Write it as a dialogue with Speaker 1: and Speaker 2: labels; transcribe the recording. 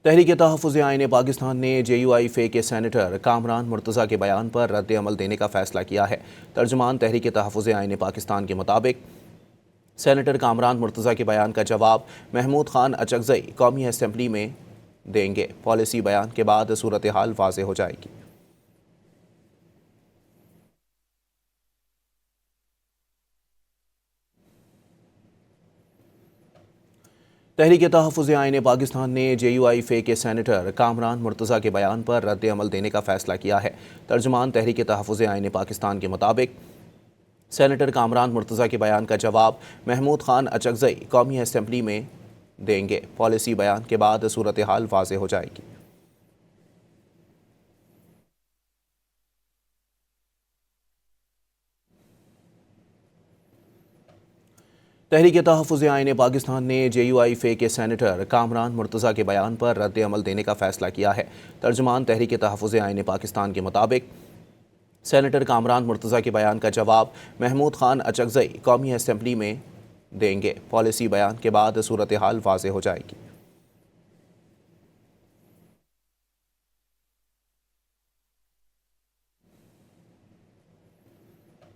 Speaker 1: تحریک تحفظ آئین پاکستان نے JUI کے سینیٹر کامران مرتضیٰ کے بیان پر رد عمل دینے کا فیصلہ کیا ہے۔ ترجمان تحریک تحفظ آئین پاکستان کے مطابق سینیٹر کامران مرتضیٰ کے بیان کا جواب محمود خان اچکزئی قومی اسمبلی میں دیں گے۔ پالیسی بیان کے بعد صورتحال واضح ہو جائے گی۔ تحریک تحفظ آئین پاکستان نے JUI کے سینیٹر کامران مرتضیٰ کے بیان پر رد عمل دینے کا فیصلہ کیا ہے۔ ترجمان تحریک تحفظ آئین پاکستان کے مطابق سینیٹر کامران مرتضیٰ کے بیان کا جواب محمود خان اچکزئی قومی اسمبلی میں دیں گے۔ پالیسی بیان کے بعد صورتحال واضح ہو جائے گی۔ تحریک تحفظ آئین پاکستان نے JUI کے سینیٹر کامران مرتضیٰ کے بیان پر رد عمل دینے کا فیصلہ کیا ہے۔ ترجمان تحریک تحفظ آئین پاکستان کے مطابق سینیٹر کامران مرتضیٰ کے بیان کا جواب محمود خان اچکزئی قومی اسمبلی میں دیں گے۔ پالیسی بیان کے بعد صورتحال واضح ہو جائے گی۔